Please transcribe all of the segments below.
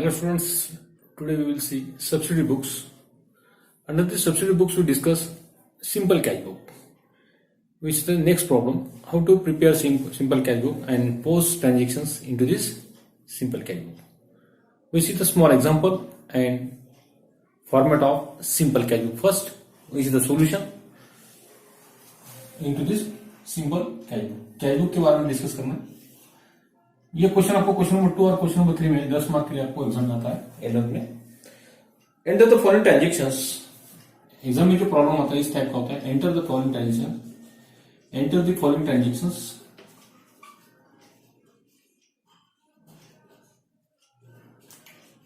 Hello students, today we will see subsidy books. Under the subsidy books we discuss simple cash book, which is the next problem, how to prepare simple cash book and post transactions into this simple cash book. We see the small example and format of simple cash book. First, we see the solution into this simple cash book. Cash book के बारे में discuss करना है. ये question आपको question number 2 और question number 3 में 10 mark के लिए आपको एग्जाम आता है एलएम में. Enter the following transactions. Exam में जो प्रॉब्लम आता है इस टाइप का होता है. Enter the following transaction. Enter the following transactions.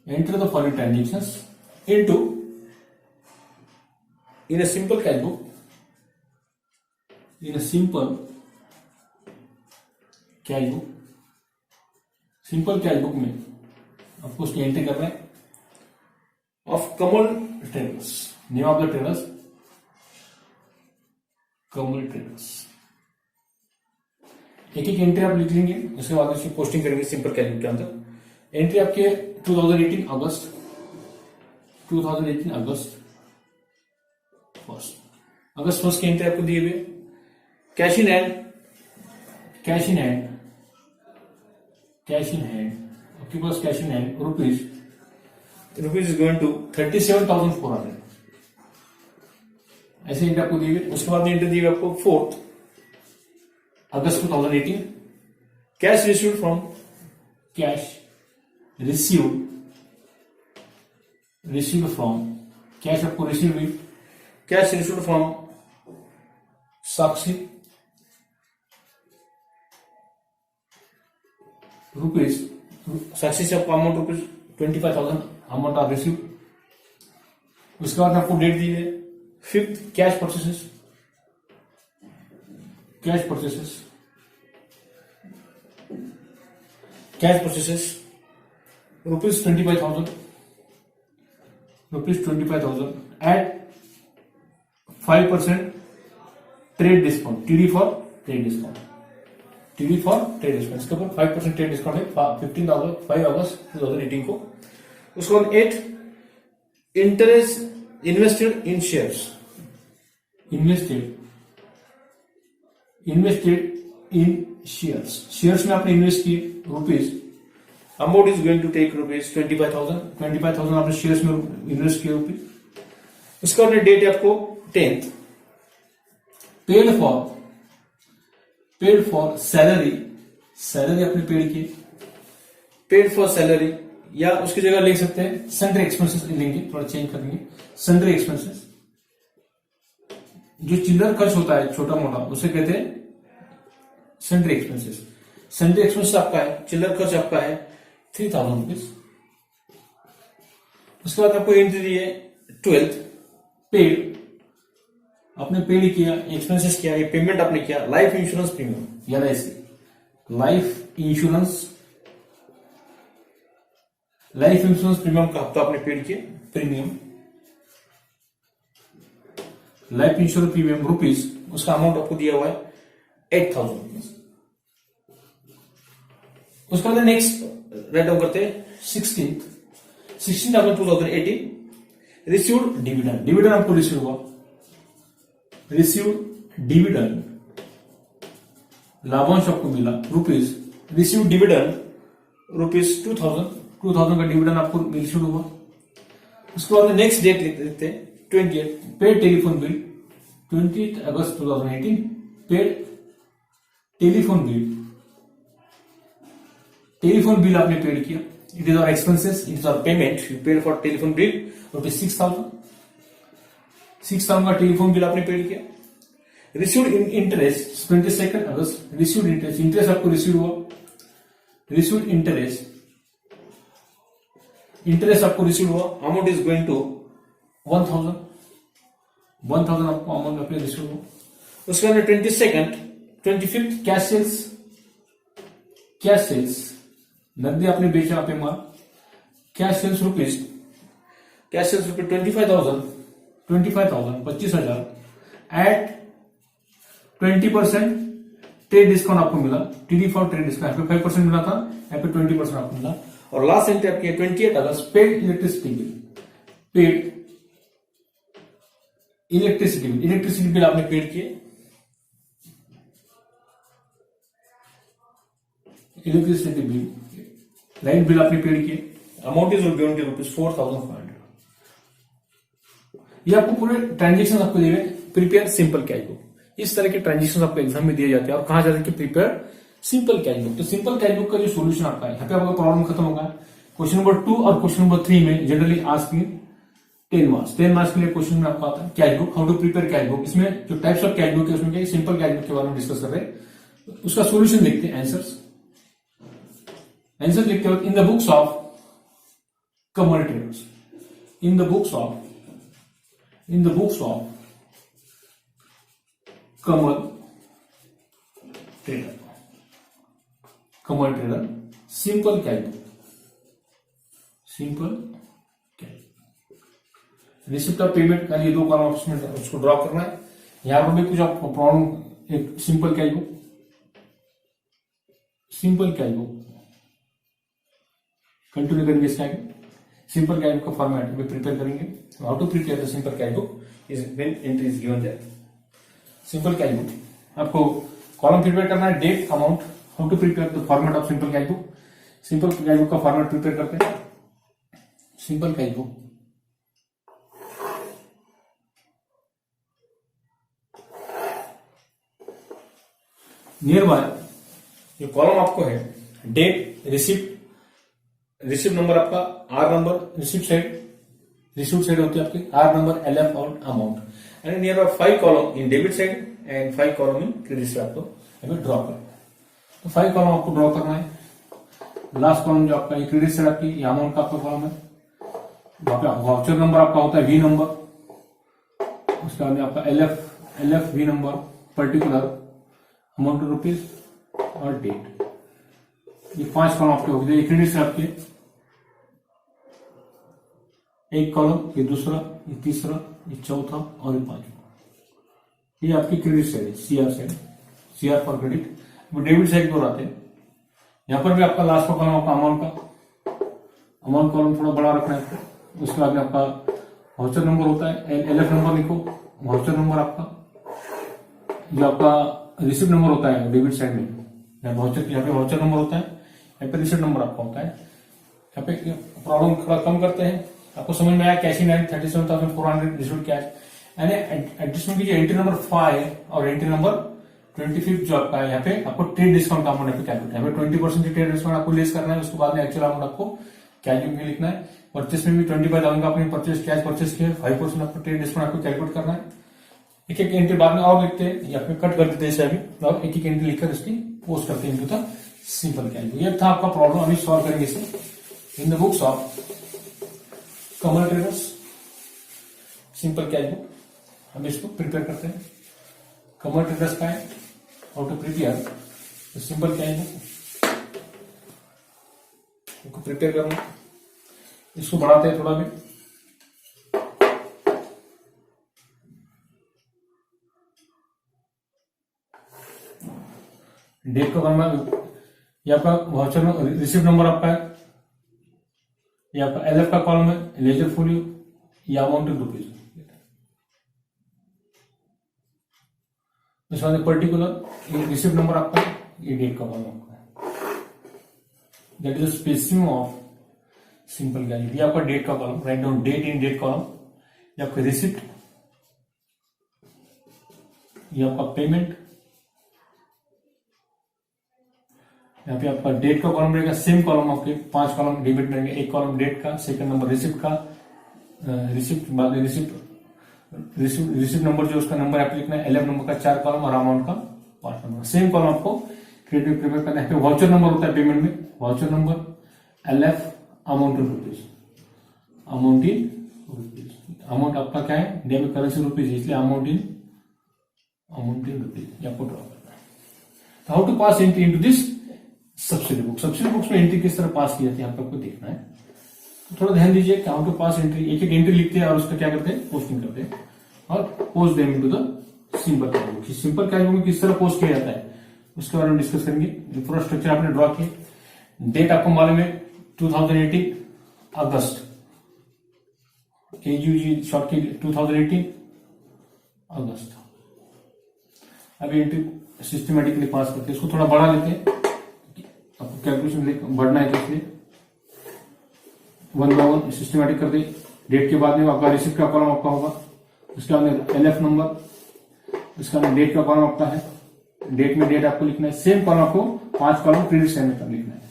Enter the following transactions into in a simple cash book. In a simple cash book. Simple cash book में आपको उसकी एंट्री करना है. Of Kamal traders. Name of the traders Kamal traders. एक एक entry आप लिख लेंगे, उसके बाद उसकी पोस्टिंग करेंगे सिंपल कैश बुक के अंदर. एंट्री आपके 2018 अगस्त 1 की एंट्री आपको दिए हुए. कैश इन हैंड आपके पास cash in hand rupees is going to 37,400. ऐसे एंट्री आपको दी हुई. उसके बाद एंट्री दी हुई आपको 4 अगस्त 2018. कैश रिसीव्ड फ्रॉम कैश आपको रिसीव हुई. Cash received from Sakshi rupees. Sakshi से आपको amount rupees 25,000 amount are receive. उसके बाद आपको डेट दी है 5th. Cash purchases rupees 25,000 at 5% trade discount. TD for trade discount. इसके ऊपर 5% ट्रेड डिस्काउंट है 5 अगस्त 2018 को. उसके बाद 8 interest invested in shares. Shares में आपने इन्वेस्ट किए rupees. Amount is going to take rupees 25,000 आपने शेयर्स में इन्वेस्ट किए रुपीज. उसके बाद डेट है आपको 10th. पेड फॉर सैलरी आपने पेड की. पेड फॉर सैलरी या उसकी जगह लिख सकते हैं सन्ड्री एक्सपेंसेस लेंगे, थोड़ा चेंज करेंगे. सन्ड्री एक्सपेंसेस जो चिल्लर खर्च होता है छोटा मोटा उसे कहते हैं सन्ड्री एक्सपेंसेस. सन्ड्री एक्सपेंसेस आपका है, चिल्लर खर्च आपका है 3,000 रुपीज. उसके बाद आपको एंट्री दी है 12th. पेड आपने पेड किया, एक्सपेंसेस किया, ये पेमेंट आपने किया. लाइफ इंश्योरेंस प्रीमियम याद है इसकी. लाइफ इंश्योरेंस प्रीमियम का हफ्ता आपने पेड किया. Premium life insurance premium rupees. उसका अमाउंट आपको दिया हुआ है 8,000 रुपीज. उसके बाद नेक्स्ट राइट डाउन करते हैं 16th अगस्त 2018. रिसीव्ड डिविडेंड आपको रिसीव हुआ. डिविडेंड लाभांश आपको मिला रुपीज. रिसीव डिविडेंड रुपीज 2,000 का डिविडेंड आपको रिसीव हुआ. उसके बाद नेक्स्ट डेट लिख देते हैं 28. Paid telephone bill 20 August 2018. Paid telephone bill आपने पेड किया. It is our expenses, it is our payment. You paid for telephone bill rupees 6,000 का टेलीफोन बिल आपने पेड किया. Received interest 22 August. Received interest आपको receive हुआ. Received interest आपको receive हुआ. Amount is going to 1,000 आपको amount आपने receive हुआ. उसके बाद 25th कैश सेल्स नकदी आपने बेचा आपने माल. Cash sales rupees 25,000 25,000 at 20% trade discount आपको मिला. TD फॉर ट्रेड डिस्काउंट 5% मिला था, यहाँ पे 20% आपको मिला. और लास्ट एंट्री आपकी 28 अगस्त paid electricity bill. Paid electricity bill आपने पेड किए, इलेक्ट्रिसिटी बिल, लाइट बिल आपने पेड किए, अमाउंट इज रुपीज 4,500। ये आपको पूरे ट्रांजेक्शन आपको दिए प्रिपेयर सिंपल कैश बुक। इस तरह के ट्रांजेक्शन आपको एग्जाम में दिए जाते हैं और कहा जाता है कि प्रिपेयर सिंपल कैश बुक। तो सिंपल कैश बुक का जो सोल्यूशन आपका है, यहाँ पे आपका प्रॉब्लम खत्म होगा। क्वेश्चन नंबर 2 और क्वेश्चन नंबर 3 में जनरली आस्किंग 10 मार्क्स के लिए क्वेश्चन में आपका आता है cash book, how to prepare cash book. इसमें जो टाइप्स ऑफ कैश बुक है उसमें सिंपल कैश बुक के बारे में डिस्कस कर रहे हैं। उसका सोल्यूशन देखते हैं। आंसर लिखते वक्त इन the books of Kamal traders, in the books of Kamal trader simple cash book, receipt of payment का ये 2 कॉलम उसमें उसको ड्रॉ करना है। यहां पर भी कुछ आपको प्रॉब्लम, एक सिंपल कैश बुक कंटिन्यू करेंगे। इसका सिंपल कैश बुक का फॉर्मेट में प्रिपेयर करेंगे। How to prepare the simple cash book is when entry is given there. Simple cash book आपको कॉलम प्रिपेयर करना है, date, amount. How to prepare the format of simple cash book. Simple cash book का format prepare करते हैं। Simple cash book near by जो column आपको है, date, receipt number आपका, आर नंबर, रिसिप्ट साइड होती है आपकी, आर नंबर, LF और amount. And near by 5 column in debit side and 5 column in credit side आपको ड्रॉ करना है। तो 5 कॉलम आपको ड्रॉ करना है। लास्ट कॉलम जो आपका ये क्रेडिट साइड आपकी, ये अमाउंट का आपका कॉलम है। वहां पे वाउचर नंबर आपका होता है V नंबर, उसके बाद में आपका LF V number, particular, amount rupees और डेट। ये 5 कॉलम आपके हो गए। ये क्रेडिट साइड आपके, एक कॉलम, ये दूसरा, ये तीसरा, ये चौथा और ये 5वां। ये आपकी क्रेडिट साइड है, CR फॉर क्रेडिट। वो डेबिट साइड को आते हैं। यहां पर भी आपका लास्ट का कॉलम आपका अमाउंट कॉलम थोड़ा बड़ा रखना है। उसके बाद में आपका वाउचर नंबर होता है, LF नंबर लिखो, वाउचर नंबर आपका, जो आपका रिसिप्ट नंबर होता है डेबिट साइड में, यहाँ पे वाउचर नंबर होता है, यहाँ पे रिसिप्ट नंबर आपका होता है। यहाँ पे प्रॉब्लम थोड़ा कम करते हैं। आपको समझ में आया, cash in hand 37,400 receipt cash. यानी एडजस्टमेंट कीजिए एंट्री नंबर 5 और एंट्री नंबर 25 जो आपका है, यहाँ पे आपको ट्रेड डिस्काउंट का अमाउंट कैलकुलेट है। 20% ट्रेड डिस्काउंट आपको लेस करना है। उसके बाद में एक्चुअल अमाउंट आपको कैश में लिखना है। परचेस में भी 25,000 का आपने कैश परचेस किया, 5% आपको ट्रेड डिस्काउंट आपको कैलकुलेट करना है। एक एंट्री बाद में और लिखते हैं या फिर कट कर देते हैं इसे अभी, और एक एंट्री लिखकर इसकी पोस्ट करते हैं इनका सिंपल कैश बुक। ये था आपका प्रॉब्लम। अभी सॉल्व करेंगे इसे। In the books of Kamal traders simple cash book, हम इसको प्रिपेयर करते हैं। कमल ट्रेडर्स का है how to prepare simple cash book को प्रिपेयर करना। इसको बढ़ाते हैं थोड़ा भी। डेट का करना, ये आपका वाउचर रिसिप्ट नंबर आपका है, ये आपका LF का कॉलम है, लेजर फोलियो, ये अमाउंट इन रुपीज। इस वाले पर्टिकुलर ये रिसिप्ट नंबर आपका, ये डेट का कॉलम आपका है। That is spacing of simple cash. ये आपका डेट का कॉलम, राइट डाउन डेट इन डेट कॉलम। ये आपका रिसिप्ट, ये आपका पेमेंट, यहाँ पे आपका डेट का कॉलम रहेगा। सेम कॉलम आपके 5 कॉलम डेबिट रहेंगे। एक कॉलम डेट का, सेकंड नंबर रिसिप्ट का, रिसिप्ट नंबर जो उसका नंबर आपको लिखना है, LF नंबर का 4 कॉलम और अमाउंट का 5 नंबर। सेम कॉलम आपको क्रेडिट में प्रिपेयर करना है। वाउचर नंबर होता है पेमेंट में, voucher number, LF, amount in rupees, amount आपका क्या है, डेबिट करेंसी रुपीज, इसलिए अमाउंट इन रुपीज आपको ड्रॉ करना है। तो how to pass entry into this subsidy books में एंट्री किस तरह पास की जाती है आपको देखना है। तो थोड़ा ध्यान दीजिए कि हाउ टू पास एंट्री, एक एंट्री लिखते हैं और उसका क्या करते हैं, पोस्टिंग करते हैं और post them into the simple cash book. Simple cash book में किस तरह पोस्ट किया जाता है उसके बारे में डिस्कस करेंगे। पूरा स्ट्रक्चर आपने ड्रॉ किया। डेट आपको मालूम है 2018 अगस्त, AUG शॉर्ट की 2018 अगस्त। अभी एंट्री सिस्टमेटिकली पास करते हैं, इसको थोड़ा बढ़ा लेते हैं, आपको कैलकुलेशन बढ़ना है तो इसलिए 1 by 1 सिस्टमेटिक कर दे। डेट के बाद में आपका रिसिप्ट का कॉलम आपका होगा, उसके बाद LF नंबर, इसका डेट का कॉलम आपका है, डेट में डेट आपको लिखना है। सेम कॉलम आपको 5 कॉलम क्रेडिट साइड में लिखना है,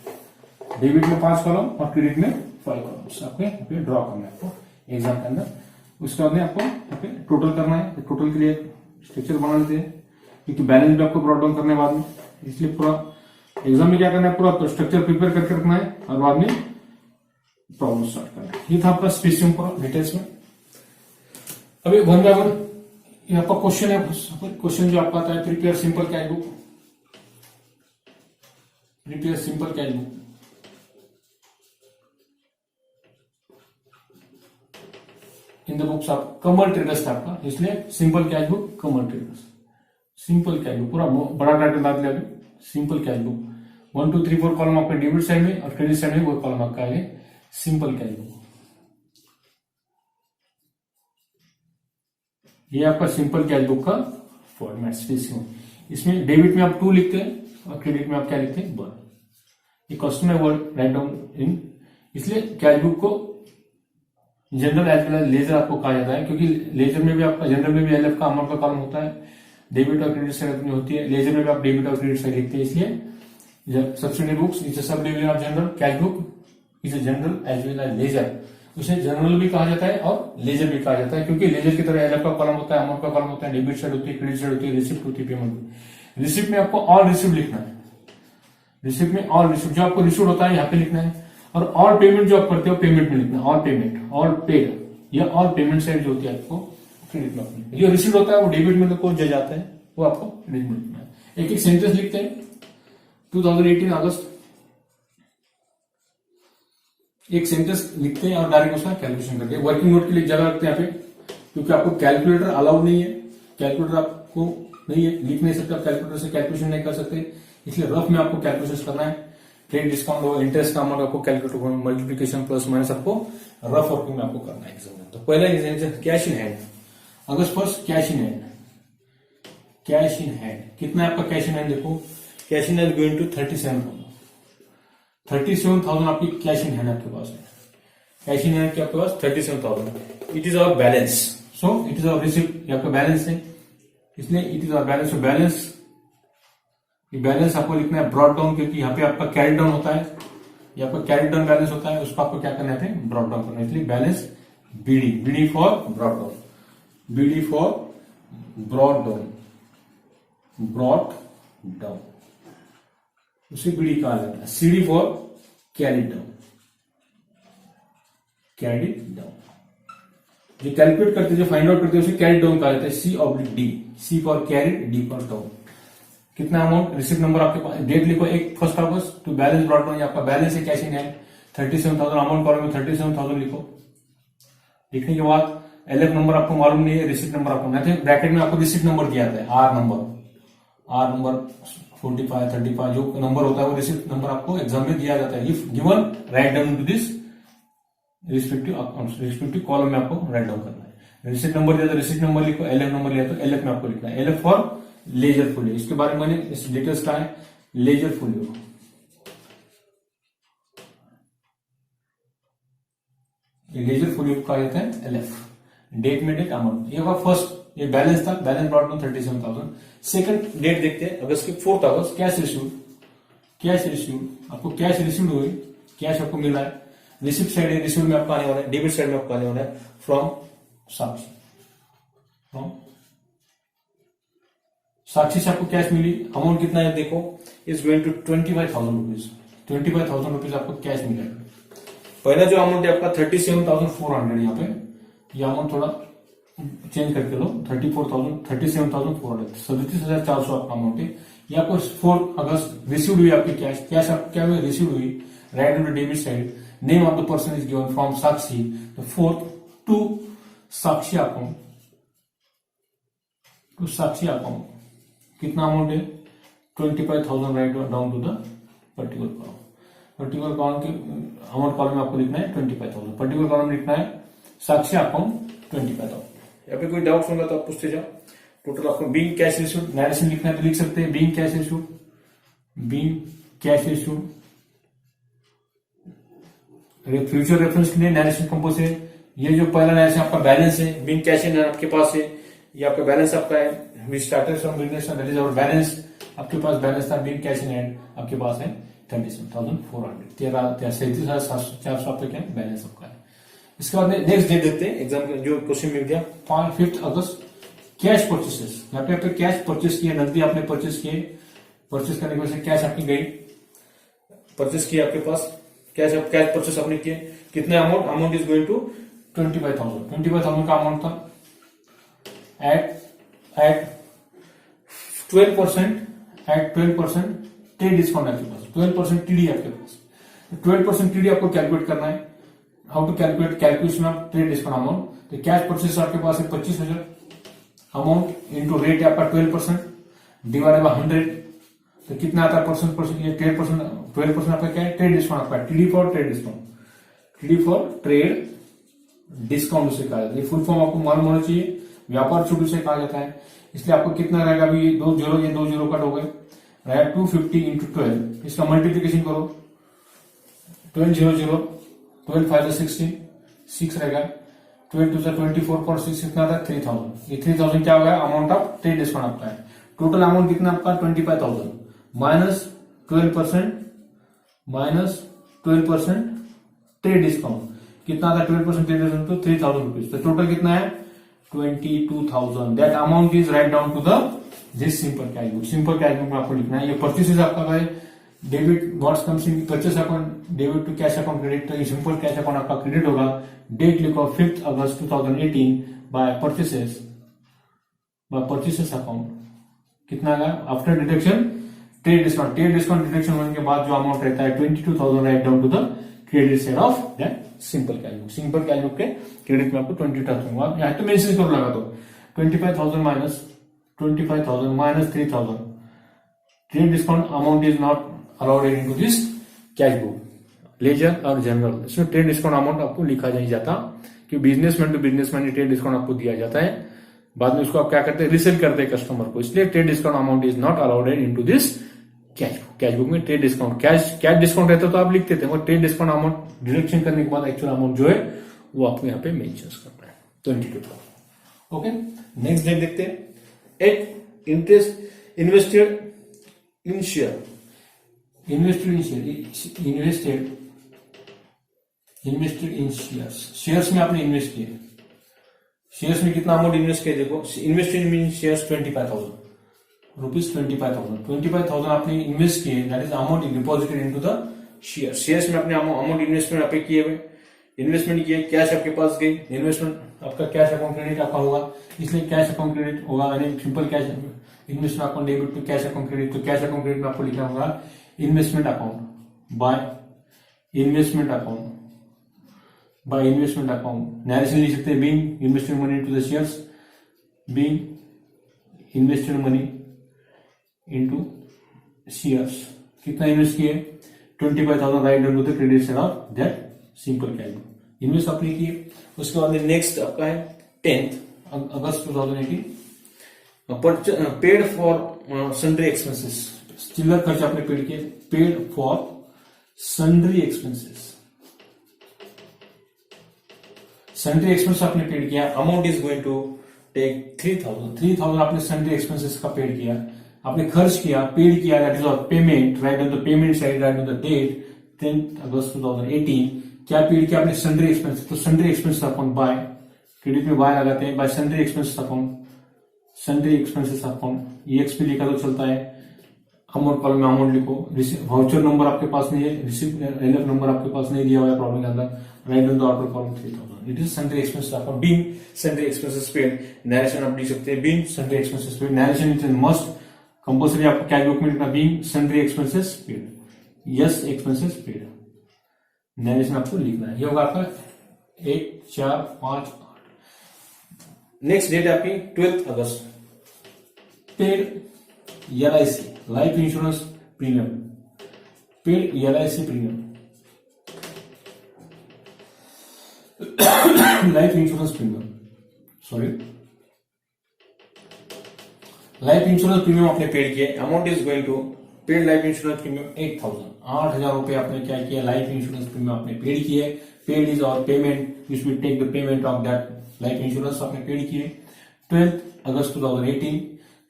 डेबिट में 5 कॉलम और क्रेडिट में 5 कॉलम आपको ड्रॉ करना है आपको एग्जाम के अंदर। उसके बाद में आपको टोटल करना है, टोटल के लिए स्ट्रक्चर बना लेते हैं क्योंकि बैलेंस भी आपको ब्रॉट डाउन करने बाद में, इसलिए पूरा एग्जाम में क्या करना है, पूरा स्ट्रक्चर प्रिपेयर करके रखना है और बाद में प्रॉब्लम स्टार्ट करना है। ये था आपका स्पेसियम पूरा डिटेल्स में। अभी 1 by 1 ये आपका क्वेश्चन है, क्वेश्चन जो आपका आता है, prepare simple cash book, prepare simple cash book. In the books आप कमर ट्रेडर्स था आपका, इसलिए सिंपल कैश बुक कमर ट्रेडर्स, सिंपल कैश बुक पूरा बड़ा टाइटल डाल दिया अभी, सिंपल कैश बुक। 1 2 3 4 कॉलम आपका डेबिट साइड में और क्रेडिट साइड में वो कॉलम आपका है सिंपल कैश बुक। ये आपका सिंपल कैश बुक का फॉर्मेट स्पेसियम। इसमें डेबिट में आप 2 लिखते हैं और क्रेडिट में आप क्या लिखते हैं 1। ये customer word write down in, इसलिए कैश बुक को journal as well as ledger आपको कहा जाता है, क्योंकि लेजर में भी आपका, जनरल में भी LF का अमाउंट का कॉलम होता है, डेबिट और क्रेडिट साइड में होती है, लेजर में भी आप डेबिट और क्रेडिट साइड लिखते हैं। इसलिए subsidy books is a sub division of journal, cash book is a journal as well as ledger. उसे जनरल भी कहा जाता है और लेजर भी कहा जाता है, क्योंकि लेजर की तरह LF का कॉलम होता है, अमाउंट का कॉलम होता है, डेबिट साइड होती है, क्रेडिट साइड होती है, रिसिप्ट होती है, पेमेंट। रिसिप्ट में आपको ऑल रिसिप्ट लिखना है, रिसिप्ट में ऑल रिसिप्ट जो आपको रिसिप्ट होता है यहाँ पे लिखना है, और ऑल पेमेंट जो आप करते हो पेमेंट में लिखना है, ऑल पेमेंट, ऑल पेड या ऑल पेमेंट साइड जो होती है आपको क्रेडिट में लिखना है। जो रिसिप्ट होता है वो डेबिट में को जो जाता है वो आपको क्रेडिट में लिखना है। एक एक सेंटेंस लिखते हैं 2018 अगस्त, एक सेंटेंस लिखते हैं और डायरेक्ट उसका कैलकुलेशन करते हैं। वर्किंग नोट के लिए जगह रखते हैं यहाँ पे, क्योंकि आपको कैलकुलेटर अलाउड नहीं है, कैलकुलेटर आपको नहीं है, लिख नहीं सकते, आप कैलकुलेटर से कैलकुलेशन नहीं कर सकते, इसलिए रफ में आपको कैलकुलेशन करना है। ट्रेड डिस्काउंट हो, इंटरेस्ट का अमाउंट आपको कैलकुलेट हो, मल्टीप्लीकेशन प्लस माइनस आपको रफ वर्किंग में आपको करना है एग्जाम में। तो पहला exam cash in hand, August first cash in hand, cash in hand कितना है आपका कैश इन हैंड, देखो cash in hand going to 37,000, 37,000 आपकी कैश इन हैंड आपके पास है, कैश इन हैंड आपके पास 37,000। It is our balance, so it is our receipt, आपका बैलेंस है, इसलिए इट इज आवर बैलेंस। तो बैलेंस, ये बैलेंस आपको लिखना है ब्रॉट डाउन, क्योंकि यहाँ पे आपका कैरी डाउन होता है, ये आपका कैरी डाउन बैलेंस होता है, उसको आपको क्या करना है ब्रॉट डाउन करना है, इसलिए balance BD, BD for brought down, BD for brought down, brought down, उसे BD कहा जाता है। CD for carried down, carried down, जो कैलकुलेट करते हैं, जो फाइंड आउट करते हैं उसे कैरिड डाउन कहा जाता है। C/D, C for carried, D for down. कितना अमाउंट, रिसिप्ट नंबर आपके पास, डेट लिखो 1 first August, to balance brought down, आपका बैलेंस है cash in hand 37,000, amount column में 37,000 लिखो। लिखने के बाद LF नंबर आपको मालूम नहीं है, रिसिप्ट नंबर आपको नहीं, ब्रैकेट में आपको रिसिप्ट नंबर दिया जाता है, R नंबर 45 35 जो नंबर होता है वो रिसिप्ट नंबर आपको एग्जाम में दिया जाता है। If given write down to this respective account, respective column में आपको राइट डाउन करना है। रिसिप्ट नंबर दिया तो रिसिप्ट नंबर लिखो, LF नंबर लिया तो LF में आपको लिखना है। LF फॉर लेजर फोलियो, इसके बारे में मैंने इस डिटेल्स का है, लेजर फोलियो, लेजर फोलियो कहा जाता है LF। डेट में डेट अमाउंट, ये फर्स्ट, ये बैलेंस था, balance brought down 37,000। Second date देखते हैं अगस्त की 4 August, cash received, cash received, आपको कैश रिसीव्ड हुई, कैश आपको मिला है, रिसिप्ट साइड है, रिसीव्ड में आपका आने वाला है, डेबिट साइड में आपका आने वाला है फ्रॉम साक्षी, फ्रॉम साक्षी से आपको कैश मिली, अमाउंट कितना है देखो, is going to 25,000 rupees, 25,000 rupees आपको कैश मिलेगा। पहला जो अमाउंट है आपका 37,400, यहाँ पे ये अमाउंट थोड़ा चेंज करके लो, 37,400, 37,400 आपका अमाउंट है। ये आपको 4 अगस्त रिसीव्ड हुई आपकी कैश, कैश आप क्या हुई रिसीव्ड हुई, right on the debit side, name of the person is given from Sakshi, the 4th to Sakshi account, to Sakshi account कितना अमाउंट है 25,000 right down to the particular column. Particular column की amount column में आपको लिखना है 25,000, पर्टिकुलर कॉलम लिखना है साक्षी account 25,000। यहाँ पे कोई डाउट होगा तो आप पूछते जाओ। टोटल आपको बीइंग कैश इशूड नरेशन लिखना है तो लिख सकते हैं being cash issued, being cash issued. Future reference के लिए नरेशन कंपोज है। ये जो पहला नरेशन आपका बैलेंस है, बीइंग कैश इन आपके पास है, ये आपका बैलेंस आपका है। We started from business that is our balance, आपके पास बैलेंस था बीइंग कैश इन हैंड आपके पास है 37,400, 37,400 आपका क्या बैलेंस आपका है। इसके बाद नेक्स्ट डेट देखते हैं एग्जाम जो क्वेश्चन मिल गया 5 अगस्त। कैश परचेसेस, यहाँ पे कैश परचेस किए, नकदी आपने परचेस किए, परचेस करने की वजह से कैश आपकी गई, परचेस किया आपके पास कैश परचेस आपने किए। कितने amount, amount is going to 25,000 का अमाउंट था एट 12% ट्रेड डिस्काउंट आपके पास, 12% टीडी आपके पास। 12% टीडी आपको कैलकुलेट करना है। How to calculate, calculation of trade discount amount. तो कैश परचेस आपके पास है 25,000, अमाउंट इंटू रेट आपका 12% डिवाइडेड बाय 100, तो कितना आता है परसेंट ये 12% आपका क्या है ट्रेड डिस्काउंट आपका, TD for trade discount, TD for trade discount उसे कहा जाता है। फुल फॉर्म आपको मालूम होना चाहिए, व्यापार छूट उसे कहा जाता है। इसलिए आपको कितना रहेगा, अभी ये 2 जीरो कट हो गए, रहेगा 250 इंटू 12, इसका मल्टीप्लीकेशन करो 12 5 16 6 रहेगा, 12 2 24 4 6 कितना था 3,000। ये 3,000 क्या होगा अमाउंट ऑफ ट्रेड डिस्काउंट आपका है। टोटल अमाउंट कितना आपका 25,000 माइनस 12% ट्रेड डिस्काउंट कितना था 12% ट्रेड डिस्काउंट तो 3,000 रुपीज, तो टोटल कितना है 22,000। That amount is right down to the this simple cash book. Simple cash book में आपको लिखना है। ये परचेसेस आपका है debit what's comes in purchase account debit to cash account credit, तो ये सिंपल कैश अकाउंट आपका क्रेडिट होगा। डेट लिखो 5 अगस्त 2018 बाय परचेसेस अकाउंट कितना आएगा after deduction trade discount deduction होने के बाद जो अमाउंट रहता है 22,000 right down to the credit side of that simple cash book. Simple cash book के क्रेडिट में आपको 20,000 होगा। यहाँ तो मेंशन करो लगा तो 25,000 minus 3,000 trade discount amount is not allowed into this cash book. Ledger और जनरल इसमें ट्रेड डिस्काउंट अमाउंट आपको लिखा नहीं जाता कि businessman to businessman trade discount आपको दिया जाता है, बाद में उसको आप क्या करते हैं रिसेल करते हैं कस्टमर को, इसलिए trade discount amount is not allowed into this cash book में ट्रेड डिस्काउंट कैश डिस्काउंट रहता तो आप लिखते थे, और ट्रेड डिस्काउंट अमाउंट डिडक्शन करने के बाद एक्चुअल अमाउंट जो है वो आपको यहाँ पे मेंशन करना है 22,000। ओके, नेक्स्ट डेट देखते हैं। At interest invested in share shares में आपने इन्वेस्ट किए। शेयर्स में कितना अमाउंट इन्वेस्ट किया देखो, इन्वेस्टेड मीन शेयर्स 25,000 रुपीज 25,000 आपने इन्वेस्ट किए, that is amount deposited into the shares में अपने अमाउंट इन्वेस्टमेंट आपने किए हुए, इन्वेस्टमेंट किए, कैश आपके पास गई, इन्वेस्टमेंट आपका कैश अकाउंट क्रेडिट आपका होगा, इसलिए कैश अकाउंट क्रेडिट होगा, यानी simple cash investment account debit to cash account credit, तो कैश अकाउंट क्रेडिट में आपको लिखना होगा investment account by investment account narration लिख सकते हैं being invested money into the shares, being invested money into shares कितना इन्वेस्ट किए 25,000 right down to the credit side of that simple cash book invest आपने किए। उसके बाद नेक्स्ट आपका है 10 अगस्त 2018 पेड फॉर सन्ड्री एक्सपेंसेस, चिल्लर खर्च आपने पेड किए, पेड फॉर सन्ड्री एक्सपेंसेस आपने पेड किया, amount is going to take 3,000 आपने सन्ड्री एक्सपेंसेस का पेड किया, आपने खर्च किया, पेड किया, that is payment, right on the payment side, right on the date 10 अगस्त 2018 क्या पेड किया आपने सन्ड्री एक्सपेंसेस, तो sundry expenses account by credit में बाय लगाते हैं, by sundry expenses account EXP लिखा तो चलता है, अमाउंट कॉलम में अमाउंट लिखो, वाउचर नंबर आपके पास नहीं है, रिसिप्ट LF नंबर आपके पास नहीं दिया हुआ है प्रॉब्लम के अंदर, right on the order column 3,000 it is sundry expenses account being sundry expenses paid. Narration आप लिख सकते हैं being sundry expenses paid, narration is must compulsory आपको कैश बुक में लिखना being sundry expenses paid, yes expenses paid, narration आपको लिखना है। ये होगा आपका 1 4 5 8। नेक्स्ट डेट आपकी 12 अगस्त paid LIC life insurance premium, paid LIC premium life insurance premium, sorry, life insurance premium आपने पेड किया, amount is going to paid life insurance premium 8,000 रुपए आपने क्या किया, लाइफ इंश्योरेंस प्रीमियम आपने पेड किए। पेड इज और payment, which will take the payment of that life insurance आपने पेड किए 12 अगस्त 2018।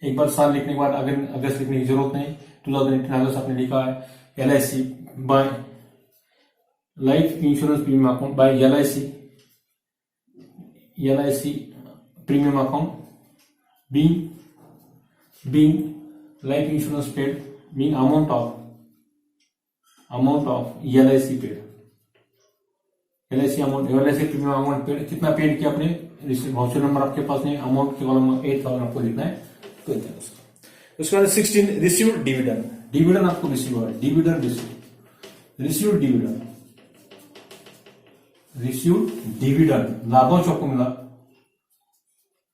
एक बार साल लिखने के बाद अगर अगस्त लिखने की जरूरत नहीं, 2018 अगस्त आपने लिखा है। LIC bye life insurance premium account by LIC premium account being life insurance paid mean amount of LIC paid, LIC premium amount paid, कितना पेड किया आपने, वाउचर नंबर आपके पास नहीं, अमाउंट के कॉलम 8,000 आपको लिखना है। तो उसके बाद 16 रिसीव्ड डिविडेंड, डिविडेंड आपको रिसीव हुआ है, डिविडेंड रिसीव्ड डिविडेंड लाभांश आपको मिला,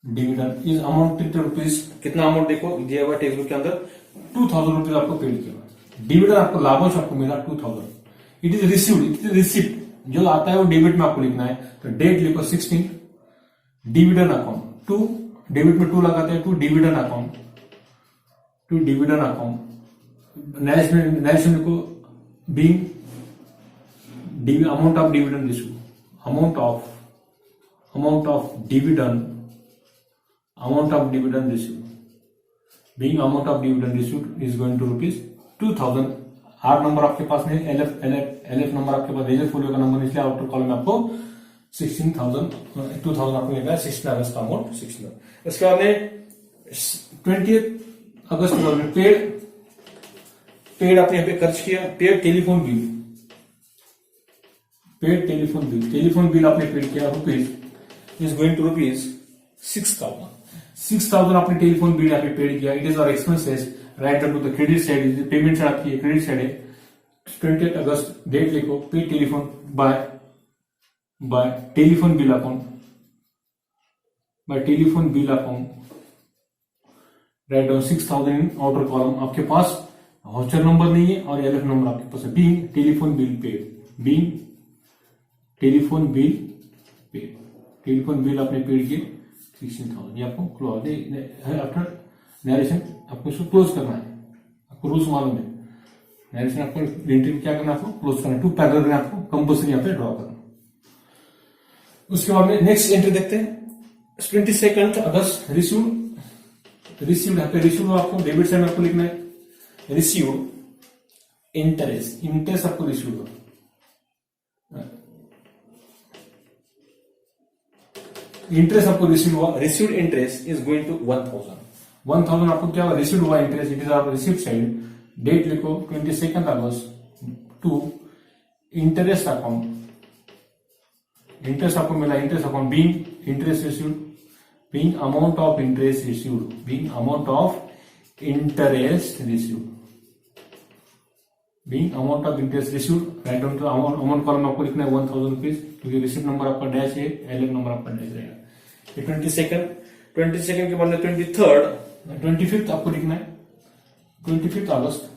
डिविडेंड इज अमाउंट रुपीज, कितना अमाउंट देखो दिया हुआ टेक्स्ट बुक के अंदर, 2,000 रुपीज आपको पेड किया। डिविडेंड आपको लाभांश आपको मिला 2,000। It is received, it is receipt, जो आता है वो डेबिट में आपको लिखना है। तो डेट लिखो 16, डिविडेंड अकाउंट 2, डेबिट में 2 लगाते हैं, टू डिविडेंड अकाउंट, नेशनल लिखो being amount of dividend receive, amount of dividend receive being amount of dividend received is going to rupees 2,000। आर नंबर आपके पास नहीं, LF नंबर आपके पास, रेजर फोलियो का नंबर, इसलिए आउटर कॉलम में आपको 2,000 आपको मिल रहा है। 16 अगस्त का अमाउंट 16। इसके बाद में 20 अगस्त में पेड आपने यहाँ पे खर्च किया। पेड टेलीफोन बिल आपने पेड किया, rupees is going to rupees 6,000 आपने टेलीफोन बिल यहाँ पे पेड किया। It is our expenses right to the credit side, payment side आपकी क्रेडिट साइड है। 20 अगस्त डेट लिखो, pay telephone by telephone bill account, right down 6,000 in outer column. आपके पास वाउचर नंबर नहीं है और LF नंबर आपके पास है। बीइंग टेलीफोन बिल आपने पेड किए 16,000। ये आपको क्लोज आफ्टर नरेशन, आपको इसको क्लोज करना है। आपको रूल्स मालूम है, नरेशन आपको एंट्री क्या करना है, आपको क्लोज करना है। 2 पैराग्राफ में आपको कंपल्सरी यहाँ पे ड्रॉ करना। उसके बाद में नेक्स्ट एंट्री देखते हैं। 22 अगस्त रिसीव्ड यहाँ पे रिसीव्ड आपको डेबिट साइड में आपको लिखना है। रिसीव्ड इंटरेस्ट आपको रिसीव्ड होगा, इंटरेस्ट आपको रिसीव हुआ। Received interest is going to 1,000 आपको क्या हुआ, रिसीव्ड हुआ interest, it is our received side. Date लिखो 22 अगस्त टू इंटरेस्ट अकाउंट, इंटरेस्ट आपको मिला, interest account being interest received, being amount of interest received, being amount of interest received, right down to amount column आपको लिखना है 1,000 rupees, क्योंकि received number आपका dash है, LF नंबर आपका डैश रहेगा। 22 के बाद 25 आपको लिखना है। 25 अगस्त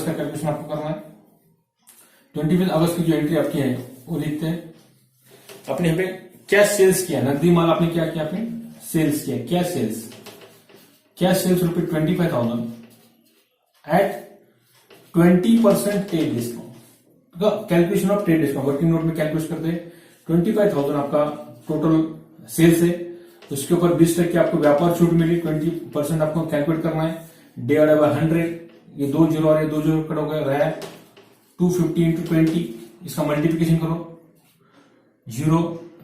का कैलकुलेशन आपको करना है। 25 अगस्त की जो एंट्री आपकी है वो लिखते हैं। आपने यहाँ पे क्या सेल्स किया, नकदी माल आपने क्या किया, आपने सेल्स किया। क्या सेल्स रुपये 25,000 at 20% trade discount, calculation of trade discount working note में कैलकुलेट करते हैं। 25,000 आपका टोटल सेल्स है, उसके ऊपर 20% की आपको व्यापार छूट मिली, 20% आपको कैलकुलेट करना है। डिवाइडेड बाय 100, ये 2 जीरो और ये 2 जीरो कट हो गया, रहा 250 इंटू 20, इसका मल्टीप्लीकेशन करो,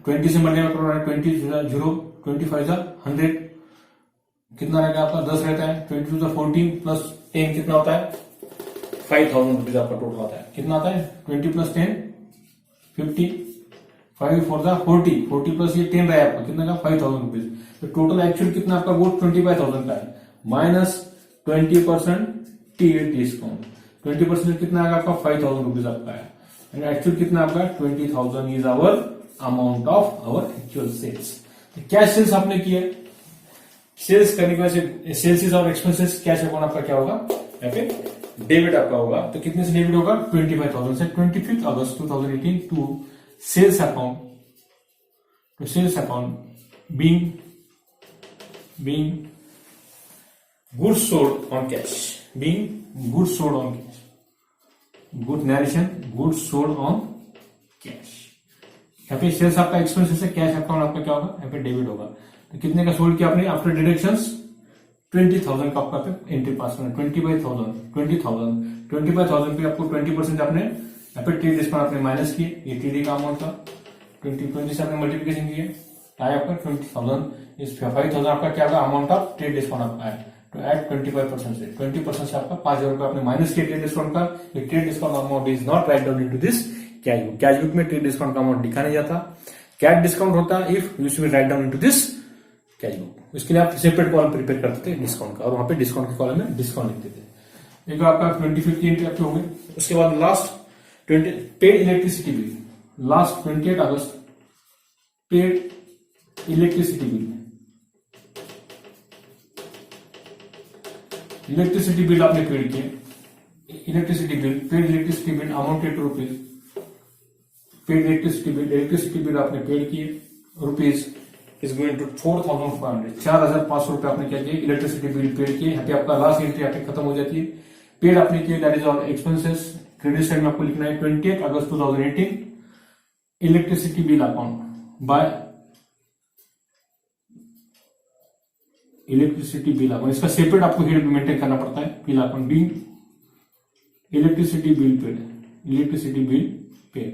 20 से मल्टीप्लाई करो, 20 0, 25 100, कितना रहेगा आपका 10 रहता है। 22 14 प्लस 10 कितना होता है, 5,000 रुपीज आपका टोटल आता है। कितना आता है, 20 प्लस 10 50, 5 4 40 प्लस ये 10 रहा आपका, कितना का 5,000 रुपीज। तो टोटल एक्चुअल कितना आपका वो 25,000 का है, माइनस 20% ट्रेड डिस्काउंट। 20% कितना आएगा आपका 5,000 रुपीज आपका है, एंड एक्चुअल कितना आपका 20,000 is our amount of our actual sales. क्या सेल्स आपने किया, सेल्स करने के बाद sales is our expenses, cash account आपका क्या होगा, यहाँ पे डेबिट आपका होगा। तो कितने से डेबिट होगा, 25,000 से। 25 अगस्त 2018 टू सेल्स अकाउंट, तो sales account being goods sold on cash, being goods sold on cash, good narration, goods sold on cash। यहाँ पे सेल्स आपका एक्सपेंसेस है, कैश अकाउंट आपका क्या होगा, यहाँ पे डेबिट होगा। तो कितने का सोल्ड किया आपने आफ्टर डिडक्शंस, 20,000 का आपका एंट्री पास करना, 20,000 पे आपको 20% आपने यहाँ पे ट्रेड डिस्काउंट आपने माइनस किए, ये टीडी का अमाउंट था, 20 से आपने मल्टीप्लीकेशन किए, आया आपका 20,000, इस 5,000 आपका क्या होगा, अमाउंट ऑफ ट्रेड डिस्काउंट आपका है। तो एड 25% से 20% से आपका 5,000 रुपए आपने माइनस किया ट्रेड डिस्काउंट का। Trade discount amount is not write down into this cash book. Cash book में ट्रेड डिस्काउंट का अमाउंट लिखा नहीं जाता, कैश डिस्काउंट होता if you should write down into this cash book. इसके लिए आप सेपरेट कॉलम प्रिपेयर करते थे डिस्काउंट का, और वहां पे डिस्काउंट के कॉलम में डिस्काउंट लिखते थे। एक आपका 2050 एंट्री आपके हो गए। उसके बाद last 20 paid electricity bill, last 28 अगस्त paid electricity bill, electricity bill आपने पेड किए, electricity bill, paid electricity bill amounted to rupees, paid electricity bill आपने पेड किए रुपीज इज गोइंग टू 4,500, 4,500 रुपए आपने क्या किए, इलेक्ट्रिसिटी बिल पेड किए। यहाँ पे आपका लास्ट एंट्री आपकी खत्म हो जाती है। पेड आपने किए, that is all expenses. Credit side में आपको लिखना है 28 अगस्त 2018 electricity bill account by electricity bill account. इसका सेपरेट आपको हेड मेंटेन करना पड़ता है, bill account being electricity bill paid, electricity bill paid.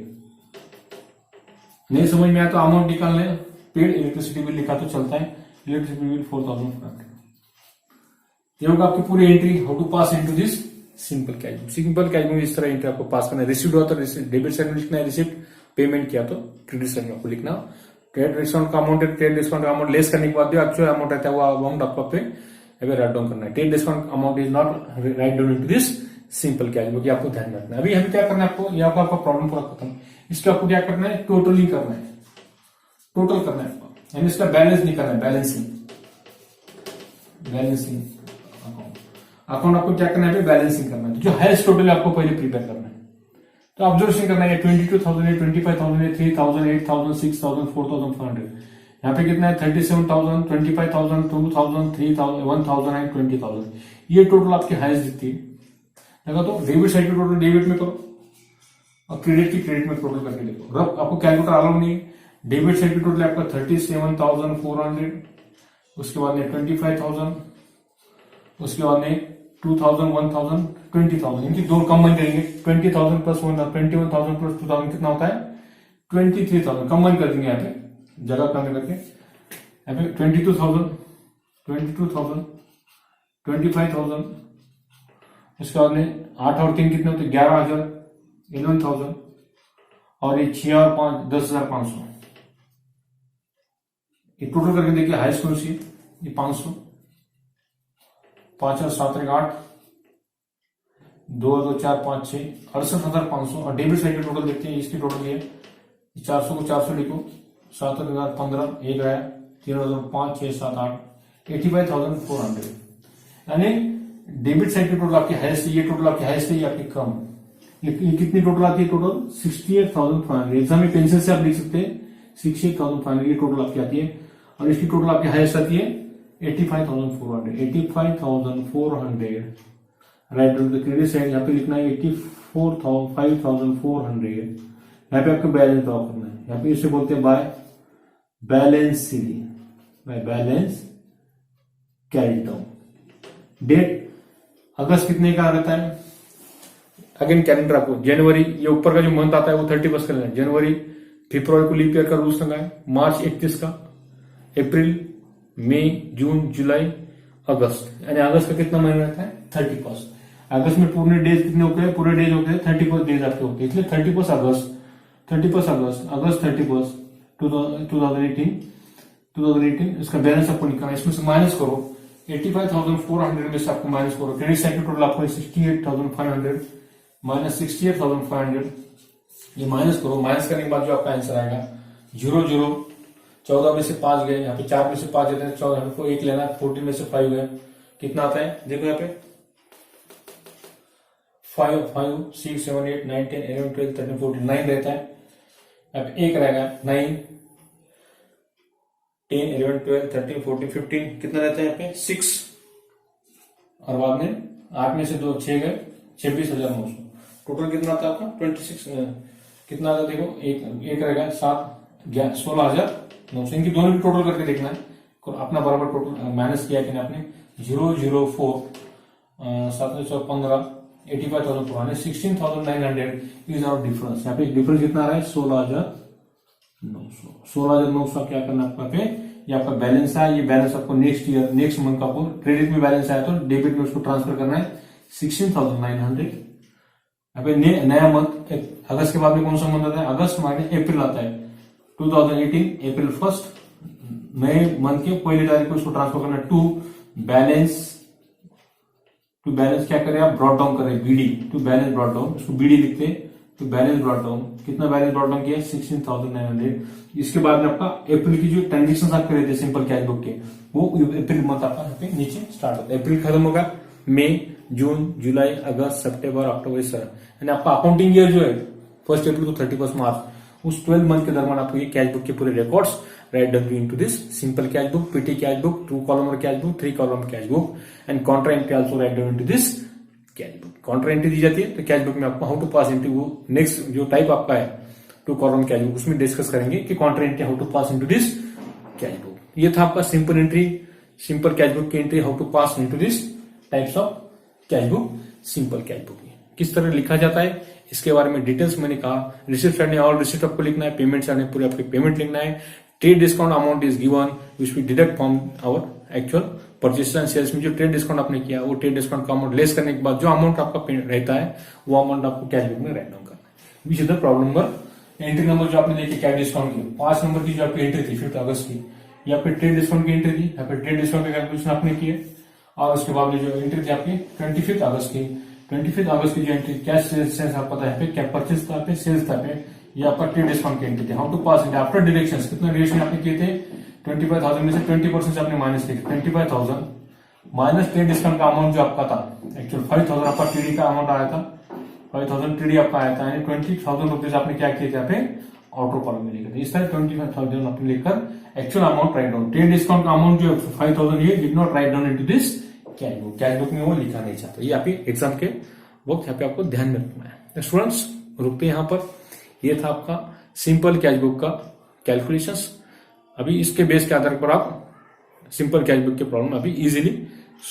नहीं समझ में आया तो अमाउंट निकाल लें, पेड इलेक्ट्रिसिटी बिल लिखा तो चलता है, इलेक्ट्रिसिटी बिल 4,500। ये होगा आपकी पूरी entry, how to pass into this simple cash book. Simple cash book इस तरह एंट्री आपको पास करना है। रिसीव्ड हुआ तो डेबिट साइड में लिखना है रिसिप्ट, पेमेंट किया तो क्रेडिट साइड में आपको लिखना। ट्रेड डिस्काउंट का अमाउंट है, ट्रेड डिस्काउंट का अमाउंट लेस करने के बाद जो एक्चुअल अमाउंट रहता है वो अमाउंट आपको पे राइट डाउन करना है। Trade discount amount is not write down into this simple cash book, आपको ध्यान रखना है। अभी हमें क्या करना है आपको, यहाँ पर आपका प्रॉब्लम पूरा खत्म। इसका आपको क्या करना है, टोटली करना है, टोटल करना है आपको, यानी इसका बैलेंस नहीं करना है, बैलेंसिंग अकाउंट आपको क्या करना है, बैलेंसिंग करना है। तो जो हाईएस्ट टोटल आपको पहले प्रिपेयर करना है। तो ऑब्जर्वेशन करना है 22,000 है, 25,000 है, 3,000, 8,000, 6,000, 4,500। यहाँ पे कितना है 37,000, 25,000, 2,000, 3,000, 1,000 एंड 20,000। ये टोटल आपकी हाईएस्ट दिखती है। देखो तो डेबिट साइड की टोटल डेबिट में करो और क्रेडिट की क्रेडिट में टोटल करके देखो। अगर आपको कैलकुलेटर अलाउ नहीं है, डेबिट साइड की टोटल आपका 37,400, उसके बाद में 25,000, उसके बाद में 2,000, 1,000, 20,000, इनकी दो कंबाइन करेंगे। 20,000 प्लस 21,000 प्लस 2,000 कितना होता है 23,000। कंबाइन कर देंगे यहाँ पे जगह कम करके, यहाँ पे 22,000, 25,000, उसके बाद में 8 और 3 कितने होते 11,000, 11,000, और ये 6 और 5 10,500। ये टोटल करके देखिए हाईएस्ट कौन सी है, ये 500, 5 और 7 एक 8, 2 2 4 5 6 68,500। और डेबिट साइड टोटल देखते हैं, इसकी टोटल है 400 को 400 लिखो, 7,015, 1 आया, 3,000, 5 6 7 8, 85,400। यानी डेबिट साइड की टोटल आपकी हाईएस्ट, ये टोटल आपकी हाईएस्ट है, ये आपकी कम। ये कितनी टोटल आती है, टोटल 68,500। एग्जाम में पेंसिल से आप लिख सकते हैं 68,500, ये टोटल आपकी आती है। और इसकी टोटल आपकी हाईएस्ट आती है 85,400, 85,400। Right on the credit side यहाँ पे लिखना है 5,400। यहाँ पे आपको बैलेंस ड्रॉ करना है। यहाँ पे इसे बोलते हैं by balance CD, by balance carry down. Date अगस्त कितने का रहता है, अगेन कैलेंडर आपको जनवरी, ये ऊपर का जो मंथ आता है वो 31 का लेना है। जनवरी, फरवरी को लीप ईयर का रूल्स लगा है, मार्च 31 का, अप्रैल, मई, जून, जुलाई, अगस्त। यानी अगस्त का कितना महीना रहता है 31। अगस्त में पूरे डेज कितने होते हैं, पूरे डेज होते हैं 31 डेज आपके होते हैं, इसलिए 31 अगस्त, 31 अगस्त, अगस्त 31 2018 इसका बैलेंस आपको निकालना है। इसमें से माइनस करो 85,400 में से आपको माइनस करो। क्रेडिट साइड टोटल आपको 68,500 माइनस 68,500, ये माइनस करो। माइनस करने के बाद जो आपका आंसर आएगा 0 0, 14 में से 5 गए, यहाँ पे 4 में से 5 देते हैं, 14 हमको 1 लेना, 14 में से 5 गए, कितना आता है देखो यहाँ पे 5 5 6 7 8 9 10 11 12 13 14 9 रहता है। अब एक रहेगा 9, 10, 11, 12, 13, 14, 15 कितना रहता है यहाँ पे 6 और बाद में 8 में से 2 6 गए 26,900 टोटल कितना आता है आपका 26 कितना आता है देखो एक रहेगा 7 16,900 इनकी दोनों भी टोटल करके देखना है अपना बराबर टोटल माइनस किया कि आपने 004 715 85,400 16,900 इज आवर डिफरेंस। यहाँ पे डिफरेंस कितना आ रहा है 16,900 16,900 क्या करना आपका पे ये आपका बैलेंस है। ये बैलेंस आपको नेक्स्ट ईयर नेक्स्ट मंथ का आपको क्रेडिट में बैलेंस आया तो डेबिट में उसको ट्रांसफर करना है 16,900। यहाँ पे नया मंथ अगस्त के बाद में कौन सा मंथ आता है अगस्त माइनस अप्रैल आता है 2018 अप्रैल 1 नए मंथ के पहली तारीख को उसको ट्रांसफर करना है टू बैलेंस क्या करें आप ब्रॉट डाउन करें BD to balance brought down उसको बीडी लिखते हैं तो बैलेंस ब्रॉट डाउन कितना बैलेंस ब्रॉट डाउन किया 16,900। इसके बाद में आपका अप्रैल की जो ट्रांजेक्शन आप करे थे सिंपल कैश बुक के वो अप्रैल मंथ आपका यहाँ पे नीचे स्टार्ट होता है। अप्रैल खत्म होगा मई जून जुलाई अगस्त सितंबर अक्टूबर इस तरह यानी आपका अकाउंटिंग ईयर जो है 1 अप्रैल टू 31 मार्च उस 12 मंथ के दरमियान आपको ये कैश बुक के पूरे records write down into this simple cash book, PT cash book, 2-column cash book, 3-column cash book and contra entry also write down into this cash book. contra entry दी जाती है तो cash book में आपको how to pass into वो next जो type आपका है 2-column cash book उसमें डिस्कस करेंगे कि contra entry how to pass into this cash book. ये था आपका simple entry simple cash book की entry how to pass into this types of cash book simple cash book किस तरह लिखा जाता है इसके बारे में डिटेल्स मैंने कहा। रिसिप्ट साइड में ऑल रिसिप्ट आपको लिखना है पेमेंट साइड में पूरे आपके पेमेंट लिखना है। Trade discount amount is given which we deduct from our actual purchase and sales में जो ट्रेड डिस्काउंट आपने किया वो ट्रेड डिस्काउंट का अमाउंट लेस करने के बाद जो अमाउंट आपका रहता है वो अमाउंट आपको कैश बुक में राइट डाउन करना है। Which is the problem number entry number जो आपने देखी कैश डिस्काउंट की 5 नंबर की जो आपकी एंट्री थी 5 अगस्त की यहाँ पे ट्रेड डिस्काउंट की एंट्री थी यहाँ पे ट्रेड डिस्काउंट की कैलकुलेशन आपने की है और उसके बाद में जो एंट्री थी आपकी 25 अगस्त की 25 अगस्त की जो एंट्री कैश सेल्स आपको पता है क्या परचेस था पे सेल्स था पे ये आपका ट्रेड डिस्काउंट की एंट्री थी how to pass it after deductions कितने डिडक्शन आपने किए थे 25,000 में से 20% से आपने माइनस किया 25,000 माइनस ट्रेड डिस्काउंट का अमाउंट जो आपका था एक्चुअल 5,000 आपका टीडी का अमाउंट आया था 5,000 टीडी आपका आया था यानी 20,000 रुपीज आपने क्या किए थे यहाँ पे ऑटो कॉलम में लिखे थे इस तरह 25,000 आपने लिखकर actual amount write down trade discount का अमाउंट जो 5,000 ये did not write down into this cash book में वो लिखा नहीं चाहता। ये आपके एग्जाम के वक्त यहाँ पे आपको ध्यान में रखना है। स्टूडेंट्स रुकते हैं यहाँ पर ये था आपका सिंपल कैश बुक का कैलकुलेशंस। अभी इसके बेस के आधार पर आप सिंपल कैश बुक के प्रॉब्लम अभी इजीली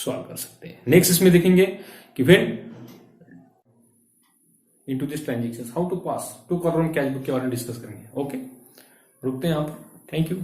सॉल्व कर सकते हैं। नेक्स्ट इसमें देखेंगे कि when into this transactions how to pass 2-column cash book के बारे में डिस्कस करेंगे। ओके रुकते हैं यहाँ पर। Thank you.